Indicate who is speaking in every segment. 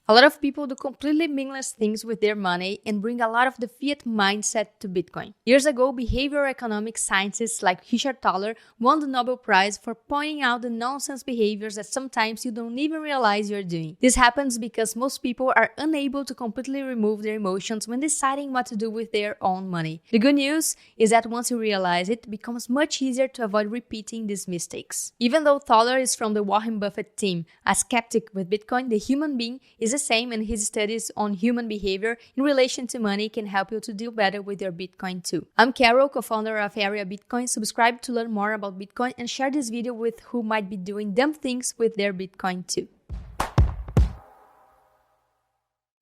Speaker 1: A lot of people do completely meaningless things with their money and bring a lot of the fiat mindset to Bitcoin. Years ago, behavioral economic scientists like Richard Thaler won the Nobel Prize for pointing out the nonsense behaviors that sometimes you don't even realize you're doing. This happens because most people are unable to completely remove their emotions when deciding what to do with their own money. The good news is that once you realize it, becomes much easier to avoid repeating these mistakes. Even though Thaler is from the Warren Buffett team, a skeptic with Bitcoin, the human being is the same, and his studies on human behavior in relation to money can help you to deal better with your Bitcoin too. I'm Carol, co-founder of Area Bitcoin. Subscribe to learn more about Bitcoin and share this video with who might be doing dumb things with their Bitcoin too.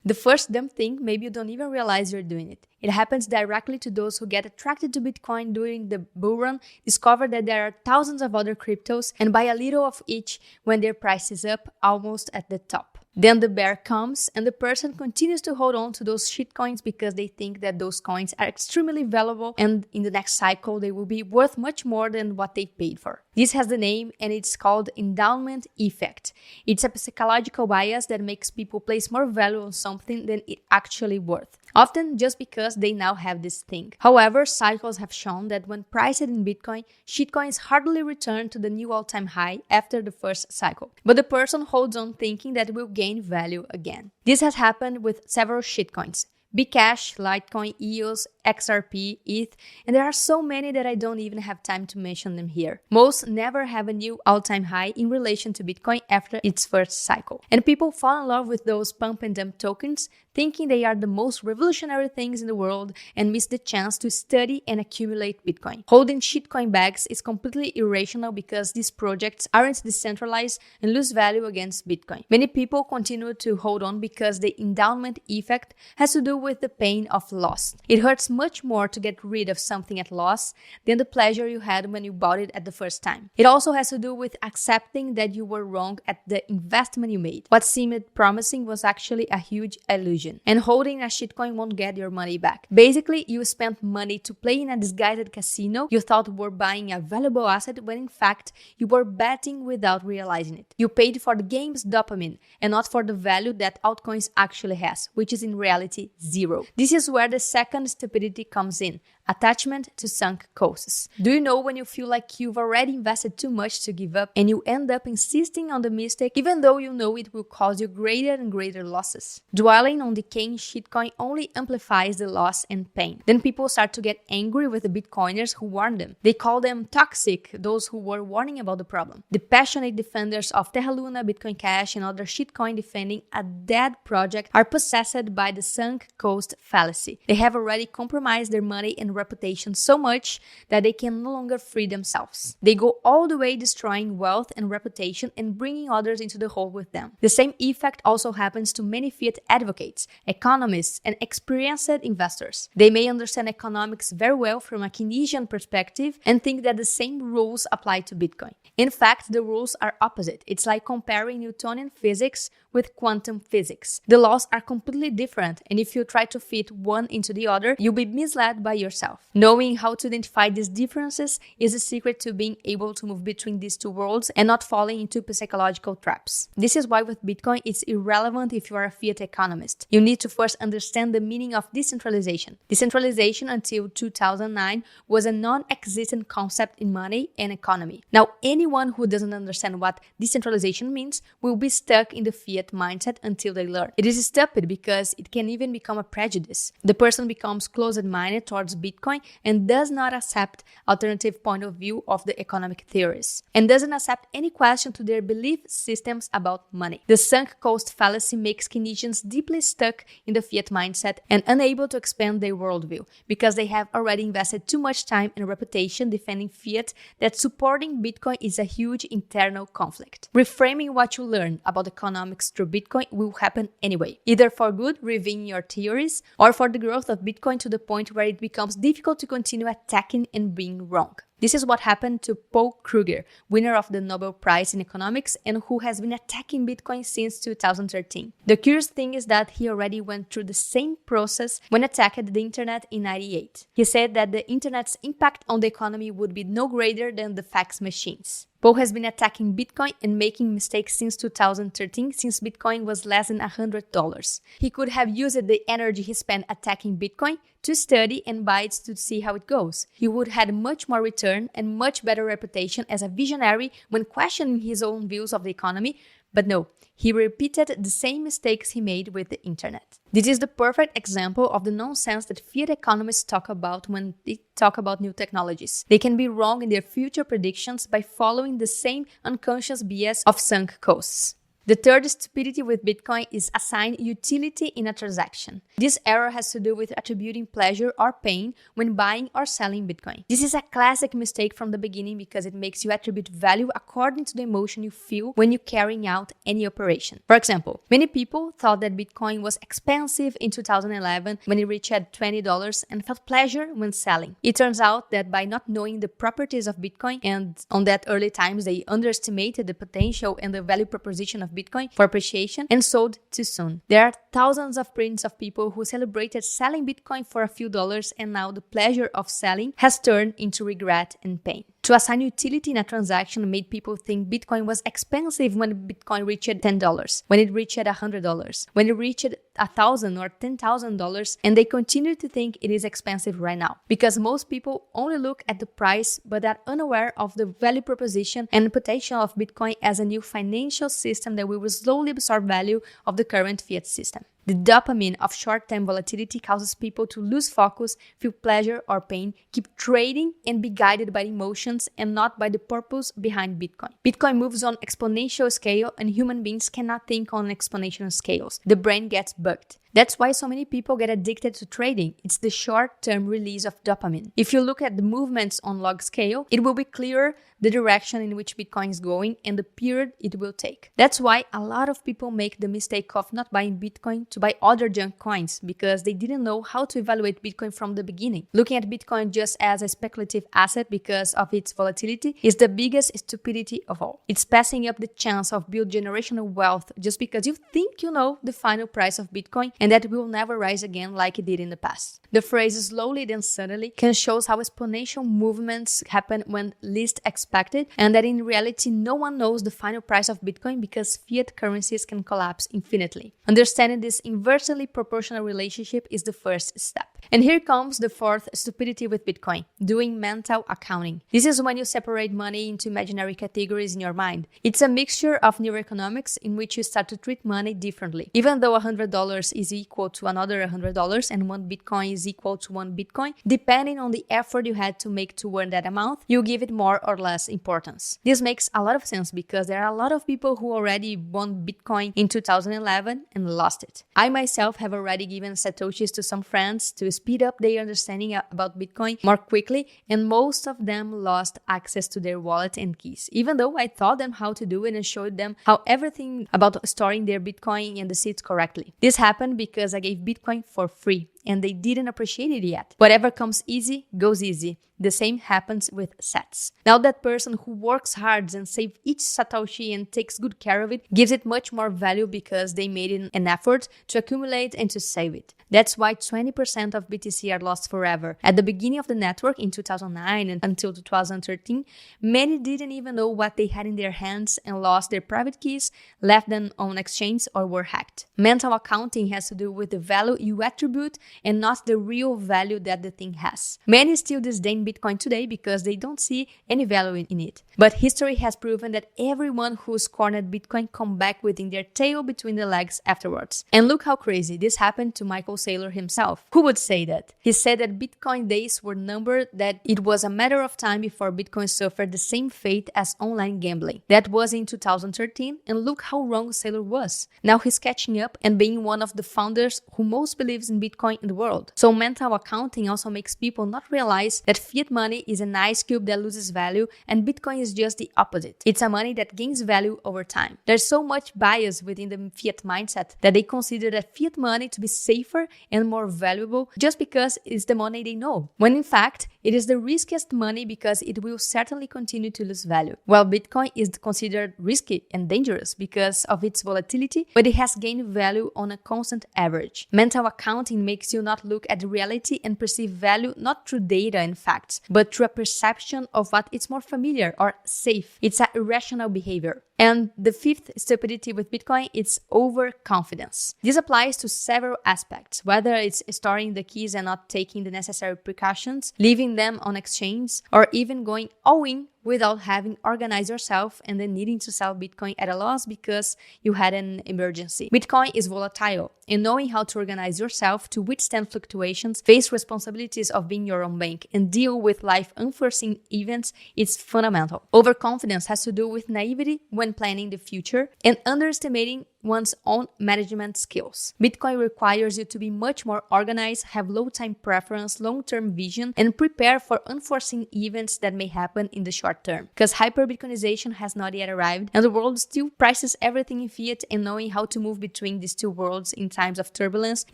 Speaker 1: The first dumb thing, maybe you don't even realize you're doing it. It happens directly to those who get attracted to Bitcoin during the bull run, discover that there are thousands of other cryptos, and buy a little of each when their price is up, almost at the top. Then the bear comes and the person continues to hold on to those shitcoins because they think that those coins are extremely valuable and in the next cycle they will be worth much more than what they paid for. This has the name and it's called endowment effect. It's a psychological bias that makes people place more value on something than it actually worth, often just because they now have this thing. However, cycles have shown that when priced in Bitcoin, shitcoins hardly return to the new all-time high after the first cycle. But the person holds on thinking that it will gain value again. This has happened with several shitcoins: Bcash, Litecoin, EOS, XRP, ETH, and there are so many that I don't even have time to mention them here. Most never have a new all-time high in relation to Bitcoin after its first cycle. And people fall in love with those pump and dump tokens, thinking they are the most revolutionary things in the world and miss the chance to study and accumulate Bitcoin. Holding shitcoin bags is completely irrational because these projects aren't decentralized and lose value against Bitcoin. Many people continue to hold on because the endowment effect has to do with the pain of loss. It hurts much more to get rid of something at loss than the pleasure you had when you bought it at the first time. It also has to do with accepting that you were wrong at the investment you made. What seemed promising was actually a huge illusion. And holding a shitcoin won't get your money back. Basically, you spent money to play in a disguised casino you thought were buying a valuable asset when in fact you were betting without realizing it. You paid for the game's dopamine and not for the value that altcoins actually has, which is in reality zero. This is where the second stupidity comes in: attachment to sunk costs. Do you know when you feel like you've already invested too much to give up and you end up insisting on the mistake even though you know it will cause you greater and greater losses? Dwelling on decaying shitcoin only amplifies the loss and pain. Then people start to get angry with the Bitcoiners who warned them. They call them toxic, those who were warning about the problem. The passionate defenders of Terra Luna, Bitcoin Cash, and other shitcoin defending a dead project are possessed by the sunk cost fallacy. They have already compromised their money and reputation so much that they can no longer free themselves. They go all the way destroying wealth and reputation and bringing others into the hole with them. The same effect also happens to many fiat advocates, economists, and experienced investors. They may understand economics very well from a Keynesian perspective and think that the same rules apply to Bitcoin. In fact, the rules are opposite. It's like comparing Newtonian physics with quantum physics. The laws are completely different, and if you try to fit one into the other, you'll be misled by yourself. Knowing how to identify these differences is the secret to being able to move between these two worlds and not falling into psychological traps. This is why with Bitcoin it's irrelevant if you are a fiat economist. You need to first understand the meaning of decentralization. Decentralization until 2009 was a non-existent concept in money and economy. Now, anyone who doesn't understand what decentralization means will be stuck in the fiat mindset until they learn. It is stupid because it can even become a prejudice. The person becomes closed-minded towards Bitcoin and does not accept alternative point of view of the economic theories and doesn't accept any question to their belief systems about money. The sunk cost fallacy makes Keynesians deeply stuck in the fiat mindset and unable to expand their worldview because they have already invested too much time and reputation defending fiat that supporting Bitcoin is a huge internal conflict. Reframing what you learn about economics through Bitcoin will happen anyway, either for good, reviewing your theories, or for the growth of Bitcoin to the point where it becomes difficult to continue attacking and being wrong. This is what happened to Paul Kruger, winner of the Nobel Prize in Economics and who has been attacking Bitcoin since 2013. The curious thing is that he already went through the same process when attacked the internet in 1998. He said that the internet's impact on the economy would be no greater than the fax machines. Paul has been attacking Bitcoin and making mistakes since 2013, since Bitcoin was less than $100. He could have used the energy he spent attacking Bitcoin to study and buy it to see how it goes. He would have had much more return and much better reputation as a visionary when questioning his own views of the economy, but no, he repeated the same mistakes he made with the internet. This is the perfect example of the nonsense that fiat economists talk about when they talk about new technologies. They can be wrong in their future predictions by following the same unconscious BS of sunk costs. The third stupidity with Bitcoin is assign utility in a transaction. This error has to do with attributing pleasure or pain when buying or selling Bitcoin. This is a classic mistake from the beginning because it makes you attribute value according to the emotion you feel when you're carrying out any operation. For example, many people thought that Bitcoin was expensive in 2011 when it reached $20 and felt pleasure when selling. It turns out that by not knowing the properties of Bitcoin, and on that early times they underestimated the potential and the value proposition of Bitcoin for appreciation and sold too soon. There are thousands of prints of people who celebrated selling Bitcoin for a few dollars, and now the pleasure of selling has turned into regret and pain. To assign utility in a transaction made people think Bitcoin was expensive when Bitcoin reached $10, when it reached $100, when it reached $1,000 or $10,000, and they continue to think it is expensive right now. Because most people only look at the price but are unaware of the value proposition and potential of Bitcoin as a new financial system that will slowly absorb value of the current fiat system. The dopamine of short-term volatility causes people to lose focus, feel pleasure or pain, keep trading, and be guided by emotions and not by the purpose behind Bitcoin. Bitcoin moves on exponential scale, and human beings cannot think on exponential scales. The brain gets bugged. That's why so many people get addicted to trading. It's the short-term release of dopamine. If you look at the movements on log scale, it will be clearer the direction in which Bitcoin is going and the period it will take. That's why a lot of people make the mistake of not buying Bitcoin to buy other junk coins because they didn't know how to evaluate Bitcoin from the beginning. Looking at Bitcoin just as a speculative asset because of its volatility is the biggest stupidity of all. It's passing up the chance of build generational wealth just because you think you know the final price of Bitcoin and that it will never rise again like it did in the past. The phrase slowly then suddenly can show how exponential movements happen when least expected, and that in reality no one knows the final price of Bitcoin because fiat currencies can collapse infinitely. Understanding this inversely proportional relationship is the first step. And here comes the fourth stupidity with Bitcoin, doing mental accounting. This is when you separate money into imaginary categories in your mind. It's a mixture of neuroeconomics in which you start to treat money differently. Even though $100 is equal to another $100 and one Bitcoin is equal to one Bitcoin, depending on the effort you had to make to earn that amount, you give it more or less importance. This makes a lot of sense because there are a lot of people who already won Bitcoin in 2011 and lost it. I myself have already given Satoshis to some friends to speed up their understanding about Bitcoin more quickly, and most of them lost access to their wallet and keys, even though I taught them how to do it and showed them how everything about storing their Bitcoin and the seeds correctly. This happened because I gave Bitcoin for free, and they didn't appreciate it yet. Whatever comes easy, goes easy. The same happens with sats. Now that person who works hard and saves each Satoshi and takes good care of it gives it much more value because they made an effort to accumulate and to save it. That's why 20% of BTC are lost forever. At the beginning of the network in 2009 and until 2013, many didn't even know what they had in their hands and lost their private keys, left them on exchange, or were hacked. Mental accounting has to do with the value you attribute and not the real value that the thing has. Many still disdain Bitcoin today because they don't see any value in it. But history has proven that everyone who's cornered Bitcoin come back within their tail between the legs afterwards. And look how crazy this happened to Michael Saylor himself. Who would say that? He said that Bitcoin days were numbered, that it was a matter of time before Bitcoin suffered the same fate as online gambling. That was in 2013, and look how wrong Saylor was. Now he's catching up and being one of the founders who most believes in Bitcoin in the world. So mental accounting also makes people not realize that fiat money is an ice cube that loses value and Bitcoin is just the opposite. It's a money that gains value over time. There's so much bias within the fiat mindset that they consider that fiat money to be safer and more valuable just because it's the money they know, when in fact It is the riskiest money because it will certainly continue to lose value. While Bitcoin is considered risky and dangerous because of its volatility, but it has gained value on a constant average. Mental accounting makes you not look at reality and perceive value not through data and facts, but through a perception of what is more familiar or safe. It's an irrational behavior. And the fifth stupidity with Bitcoin is overconfidence. This applies to several aspects, whether it's storing the keys and not taking the necessary precautions, leaving them on exchange, or even going all in without having organized yourself and then needing to sell Bitcoin at a loss because you had an emergency. Bitcoin is volatile, and knowing how to organize yourself to withstand fluctuations, face responsibilities of being your own bank, and deal with life unforeseen events is fundamental. Overconfidence has to do with naivety when planning the future and underestimating one's own management skills. Bitcoin requires you to be much more organized, have low time preference, long-term vision, and prepare for unforeseen events that may happen in the short term. Because hyper-Bitcoinization has not yet arrived, and the world still prices everything in fiat, and knowing how to move between these two worlds in times of turbulence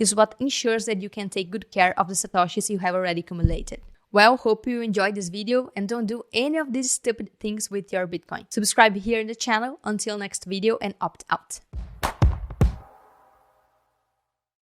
Speaker 1: is what ensures that you can take good care of the satoshis you have already accumulated. Well, hope you enjoyed this video and don't do any of these stupid things with your Bitcoin. Subscribe here in the channel. Until next video and opt out.